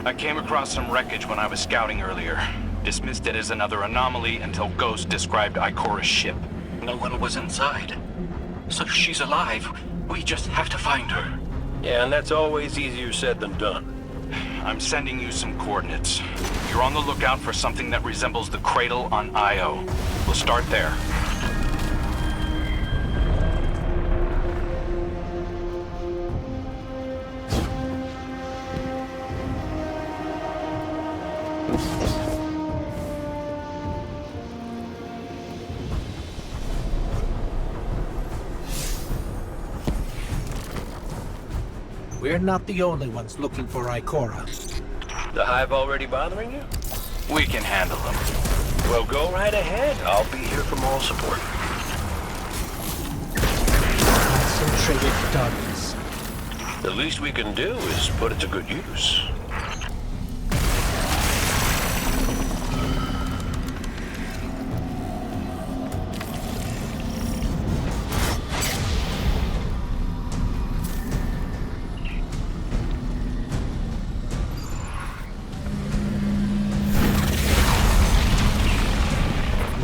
I came across some wreckage when I was scouting earlier. Dismissed it as another anomaly until Ghost described Ikora's ship. No one was inside. So if she's alive, we just have to find her. Yeah, and that's always easier said than done. I'm sending you some coordinates. You're on the lookout for something that resembles the cradle on Io. We'll start there. We're not the only ones looking for Ikora. The Hive already bothering you? We can handle them. Well, go right ahead. I'll be here for moral support. Concentrated darkness. The least we can do is put it to good use.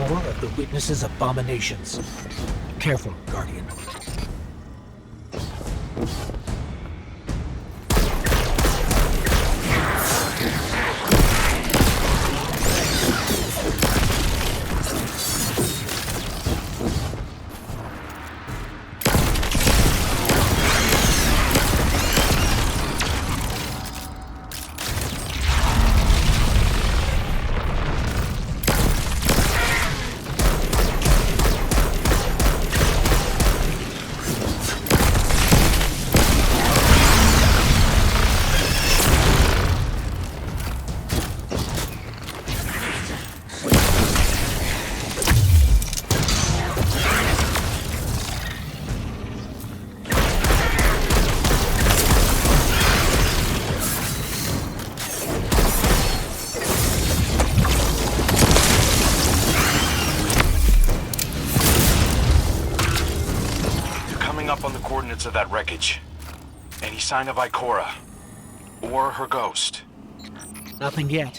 More of the witness's abominations. Careful, Guardian. Up on the coordinates of that wreckage. Any sign of Ikora? Or her ghost? Nothing yet.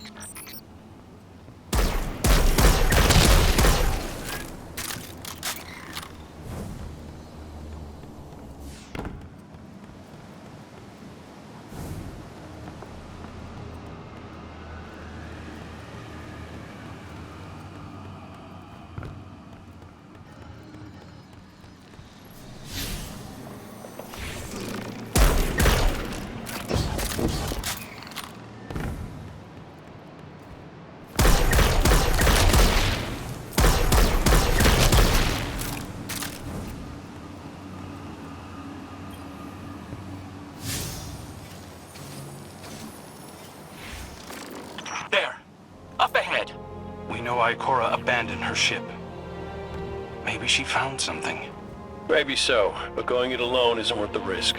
There. Up ahead. We know Ikora abandoned her ship. Maybe she found something. Maybe so, but going it alone isn't worth the risk.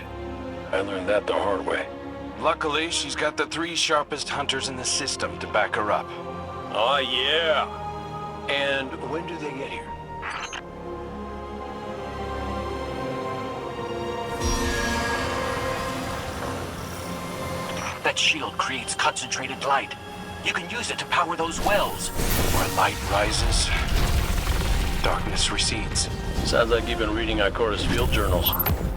I learned that the hard way. Luckily, she's got the 3 sharpest hunters in the system to back her up. Oh, yeah. And when do they get here? That shield creates concentrated light. You can use it to power those wells. Where light rises, darkness recedes. Sounds like you've been reading Ikora's field journals.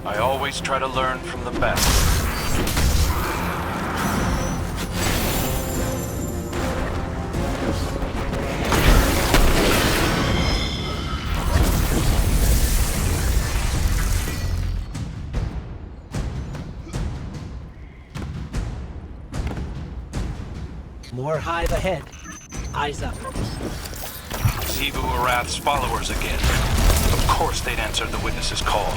I always try to learn from the best. More Hive ahead. Eyes up. Zebu Arath's followers again. Of course they'd answered the witness's call.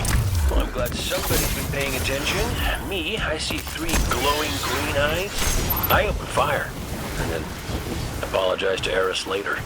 Well, I'm glad somebody's been paying attention. Me, I see 3 glowing green eyes. I open fire, and then apologize to Eris later.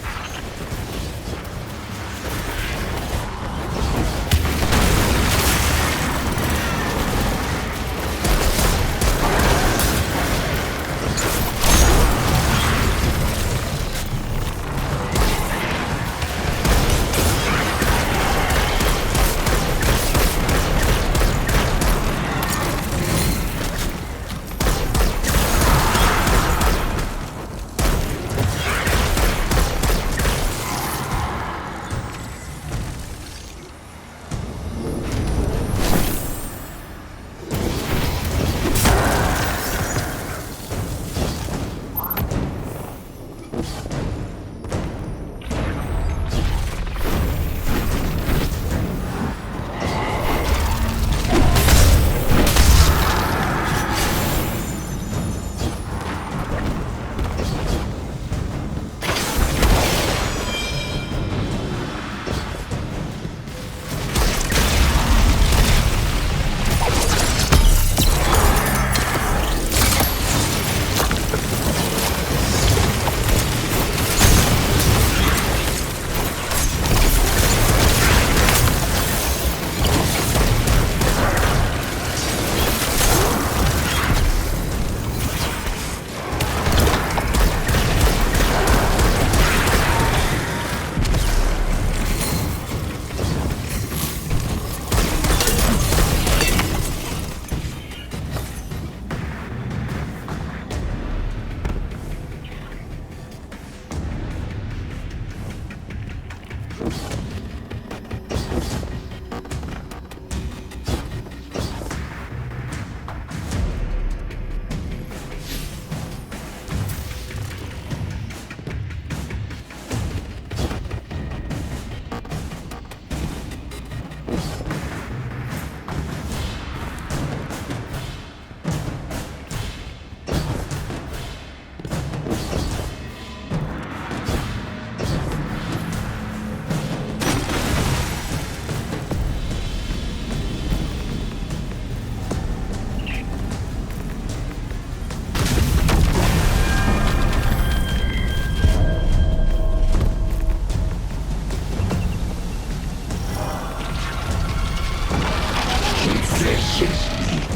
This is weak.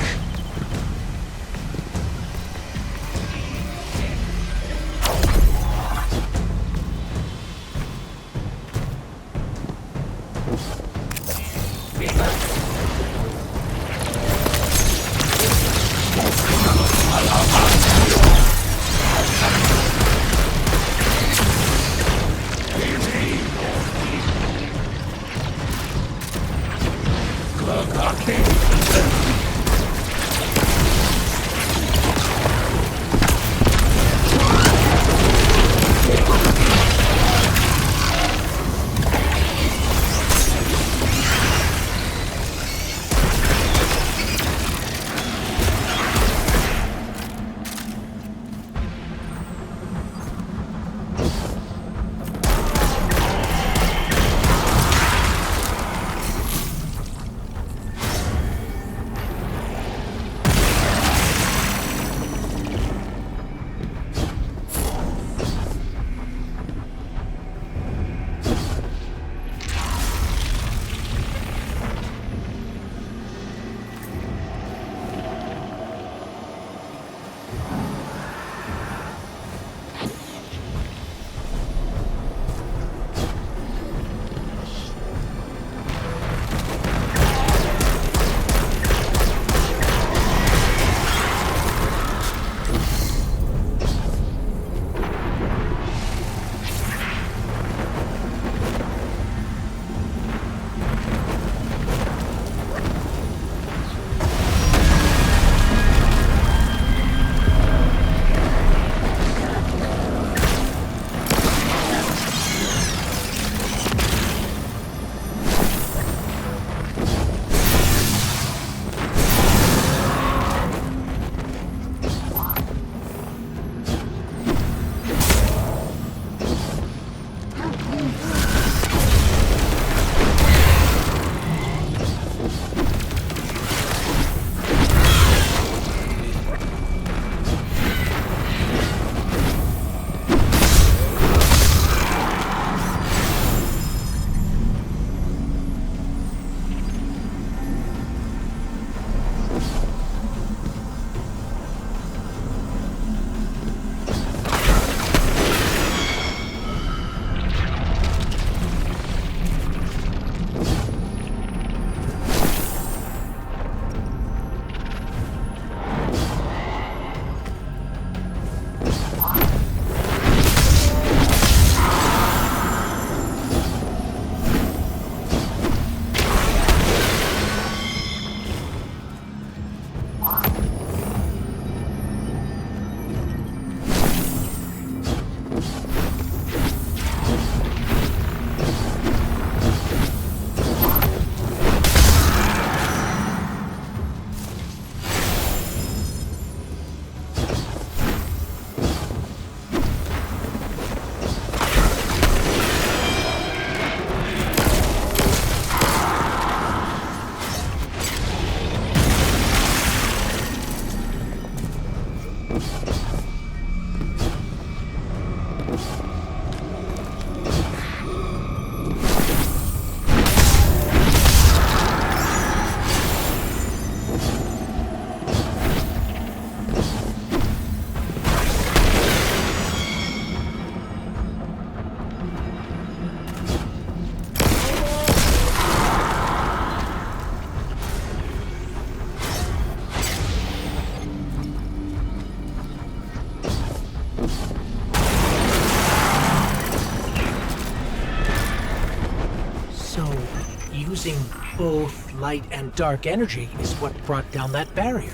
Using both light and dark energy is what brought down that barrier.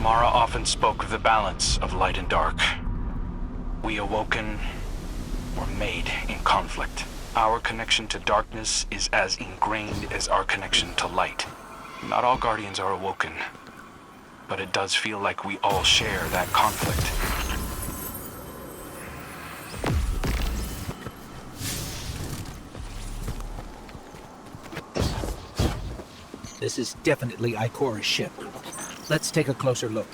Mara often spoke of the balance of light and dark. We awoken were made in conflict. Our connection to darkness is as ingrained as our connection to light. Not all Guardians are awoken, but it does feel like we all share that conflict. This is definitely Ikora's ship. Let's take a closer look.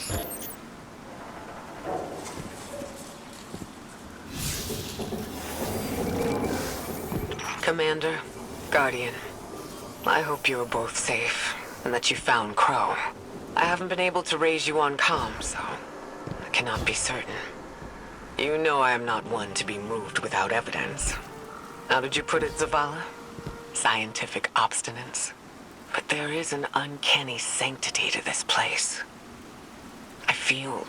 Commander, Guardian, I hope you are both safe. and that you found Crow. I haven't been able to raise you on comm, so I cannot be certain. You know I am not one to be moved without evidence. How did you put it, Zavala? Scientific obstinance. But there is an uncanny sanctity to this place. I feel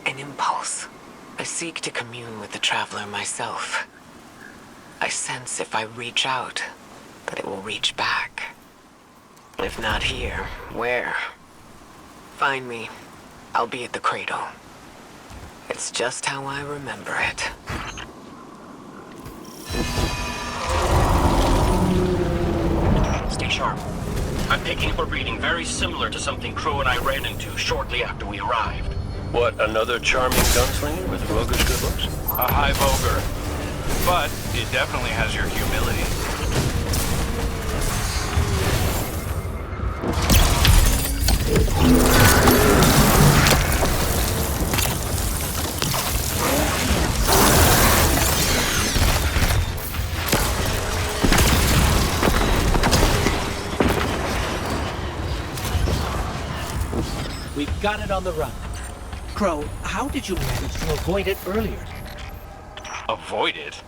an impulse. I seek to commune with the Traveler myself. I sense if I reach out, that it will reach back. If not here, where? Find me. I'll be at the cradle. It's just how I remember it. Stay sharp. I'm picking up a reading very similar to something Crow and I ran into shortly after we arrived. What, another charming gunslinger with roguish good looks? A high vulgar. But it definitely has your humility. We've got it on the run. Crow, how did you manage to avoid it earlier? Avoid it?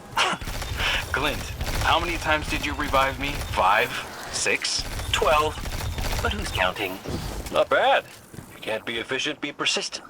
Glint, how many times did you revive me? 5? 6? 12. But who's counting? Not bad. If you can't be efficient, be persistent.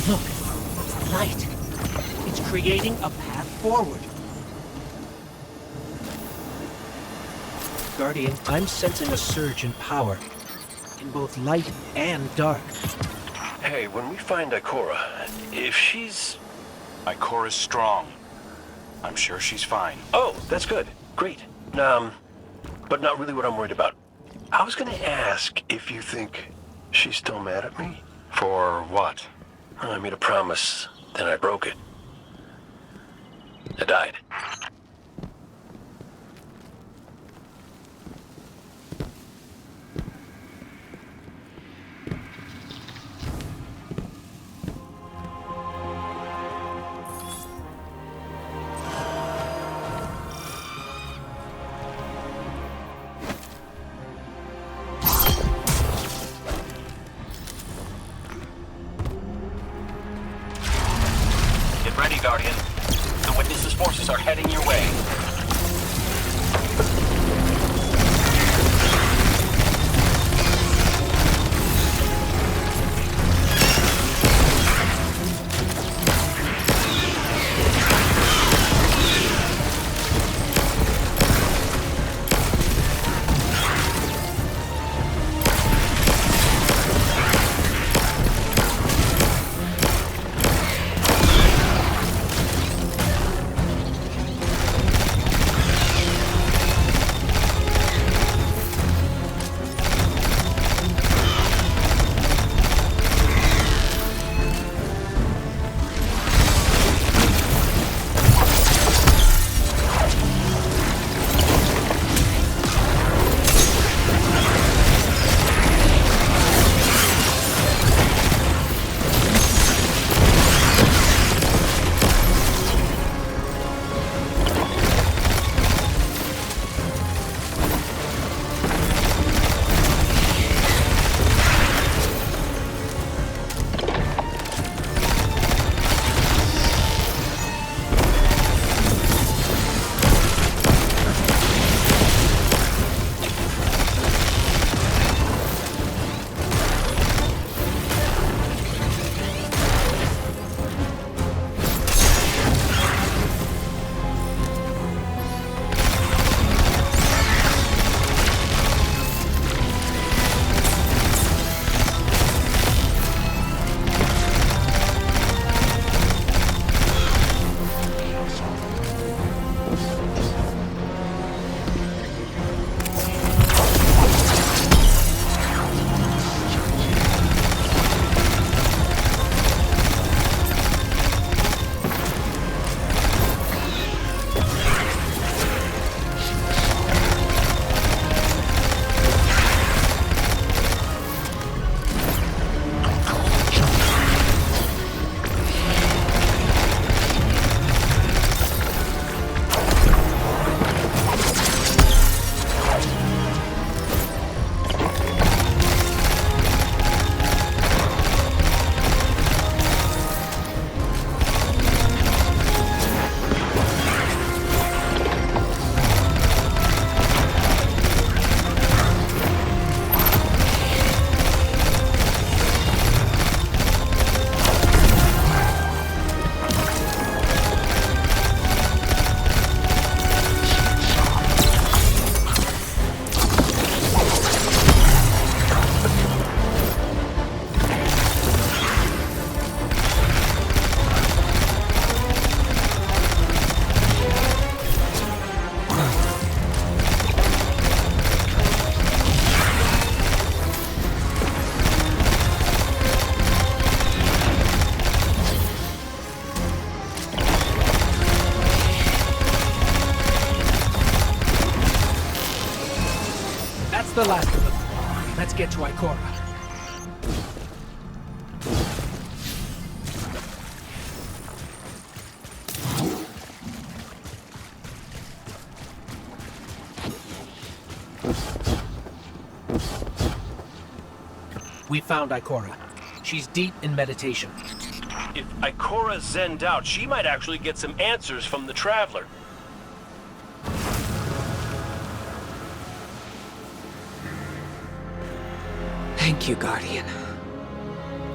Look, light. It's creating a path forward. Guardian, I'm sensing a surge in power. In both light and dark. Hey, when we find Ikora, if she's... Ikora's strong. I'm sure she's fine. Oh, that's good. Great. But not really what I'm worried about. I was gonna ask if you think she's still mad at me? For what? I made a promise, then I broke it. I died. Get ready, Guardian. The Witness's forces are heading your way. That's the last of them. Let's get to Ikora. We found Ikora. She's deep in meditation. If Ikora zenned out, she might actually get some answers from the Traveler. Thank you, Guardian.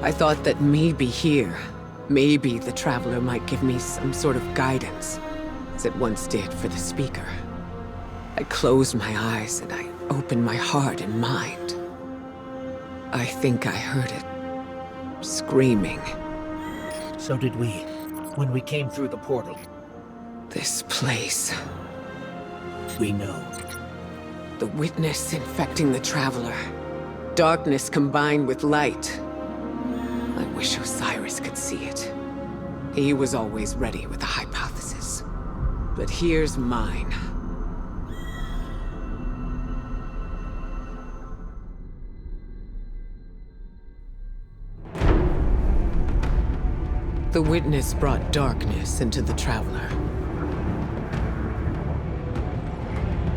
I thought that maybe here, Maybe the Traveler might give me some sort of guidance, as it once did for the Speaker. I closed my eyes and I opened my heart and mind. I think I heard it screaming. So did we, when we came through the portal. This place. We know. The witness infecting the Traveler. Darkness combined with light. I wish Osiris could see it. He was always ready with a hypothesis. But here's mine. The witness brought darkness into the Traveler.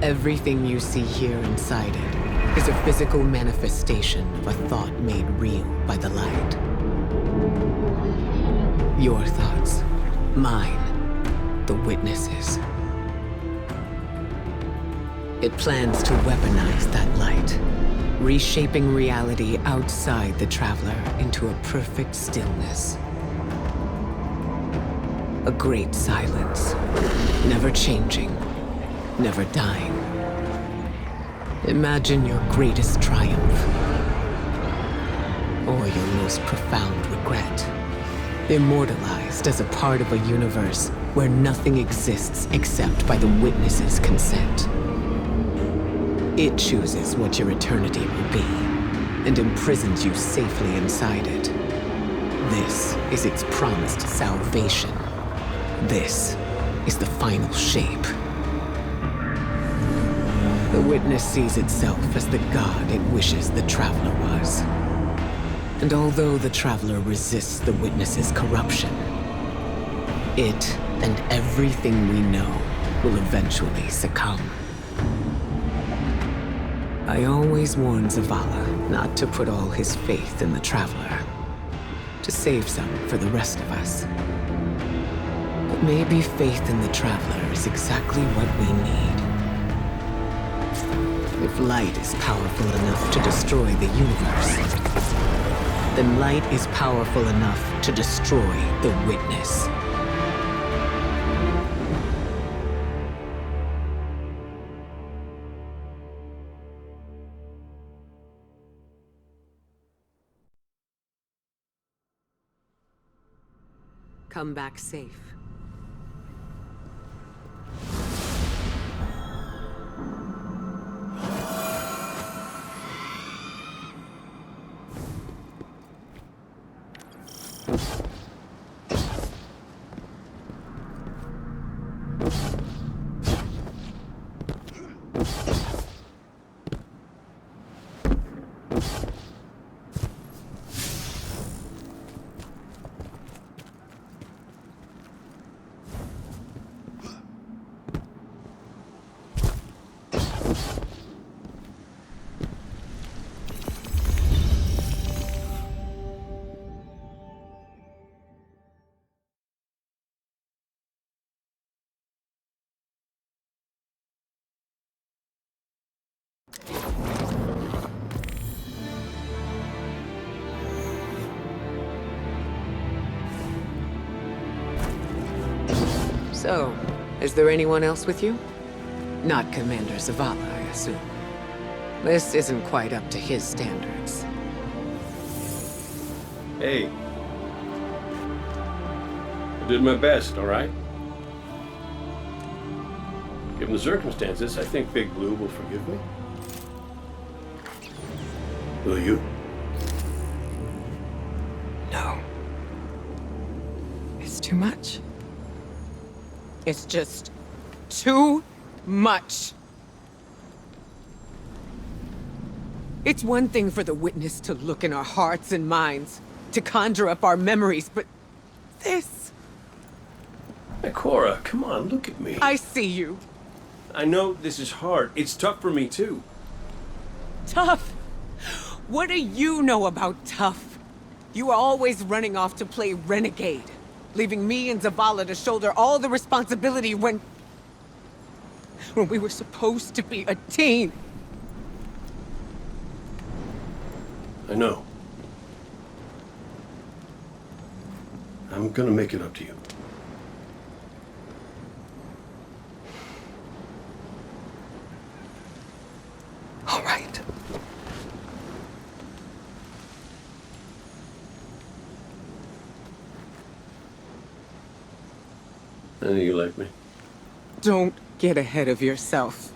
Everything you see here inside it is a physical manifestation of a thought made real by the light. Your thoughts, mine, the witness's. It plans to weaponize that light, reshaping reality outside the Traveler into a perfect stillness. A great silence, never changing, never dying. Imagine your greatest triumph, or your most profound regret. Immortalized as a part of a universe where nothing exists except by the witness's consent. It chooses what your eternity will be, and imprisons you safely inside it. This is its promised salvation. This is the final shape. The witness sees itself as the god it wishes the Traveler was. And although the Traveler resists the witness's corruption, it and everything we know will eventually succumb. I always warn Zavala not to put all his faith in the Traveler, to save some for the rest of us. But maybe faith in the Traveler is exactly what we need. If light is powerful enough to destroy the universe, then light is powerful enough to destroy the witness. Come back safe. So, is there anyone else with you? Not Commander Zavala, I assume. This isn't quite up to his standards. Hey. I did my best, all right? Given the circumstances, I think Big Blue will forgive me. Will you? No. It's too much. It's just too much. It's one thing for the witness to look in our hearts and minds, to conjure up our memories, but this... Hey, Cora, come on, look at me. I see you. I know this is hard. It's tough for me, too. Tough? What do you know about tough? You were always running off to play renegade, leaving me and Zavala to shoulder all the responsibility when we were supposed to be a team. I know. I'm gonna make it up to you. All right. I know you like me. Don't get ahead of yourself.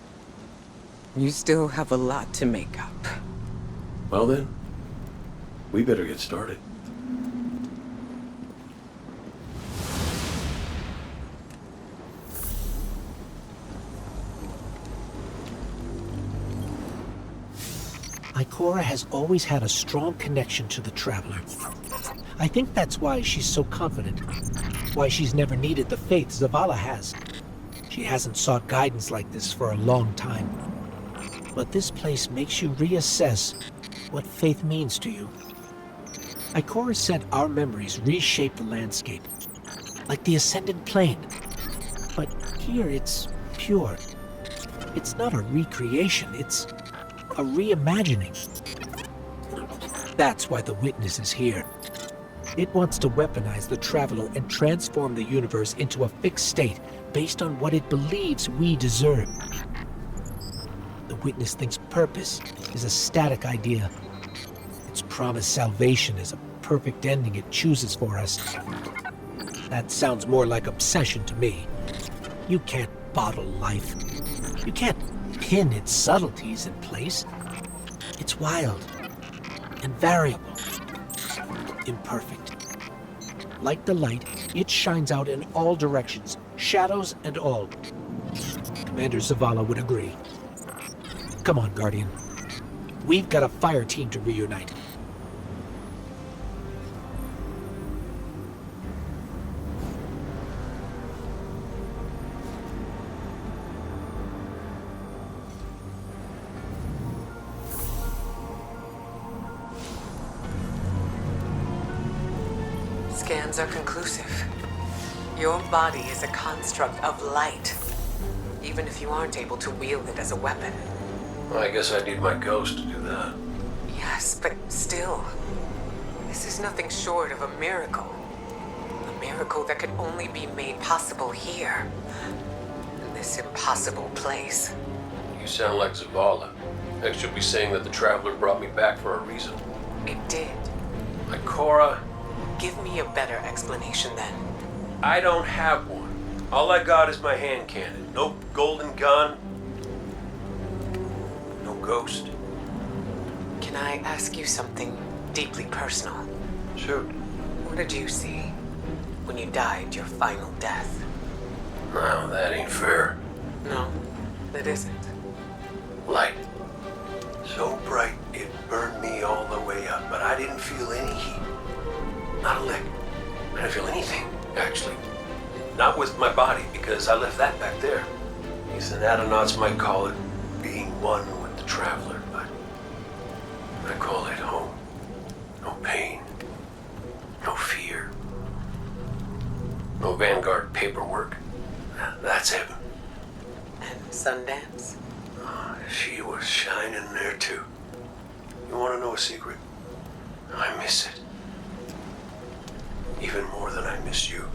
You still have a lot to make up. Well then, we better get started. Ikora has always had a strong connection to the Traveler. I think that's why she's so confident. Why she's never needed the faith Zavala has. She hasn't sought guidance like this for a long time. But this place makes you reassess what faith means to you. Ikora said our memories reshape the landscape, like the ascended plane. But here it's pure. It's not a recreation, it's a reimagining. That's why the Witness is here. It wants to weaponize the Traveler and transform the universe into a fixed state based on what it believes we deserve. The Witness thinks purpose is a static idea. Its promised salvation is a perfect ending it chooses for us. That sounds more like obsession to me. You can't bottle life. You can't pin its subtleties in place. It's wild and variable, imperfect. Like the light, it shines out in all directions, shadows and all. Commander Zavala would agree. Come on, Guardian. We've got a fire team to reunite. Scans are conclusive. Your body is a construct of light, even if you aren't able to wield it as a weapon. Well, I guess I need my ghost to do that. Yes, but still, this is nothing short of a miracle. A miracle that could only be made possible here, in this impossible place. You sound like Zavala. Next you'll be saying that the Traveler brought me back for a reason. It did. Ikora, Give me a better explanation then. I don't have one. All I got is my hand cannon. No golden gun. No ghost. Can I ask you something deeply personal? Shoot. What did you see when you died your final death? No, that ain't fair. No, that isn't. Light. So bright it burned me all the way up, but I didn't feel any heat. Not a lick. I didn't feel anything, actually. Not with my body, because I left that back there. These anatonautes might call it being one with the Traveler, but I call it home. No pain. No fear. No Vanguard paperwork. That's heaven. And Sundance? She was shining there too. You want to know a secret? I miss it. Even more than I miss you.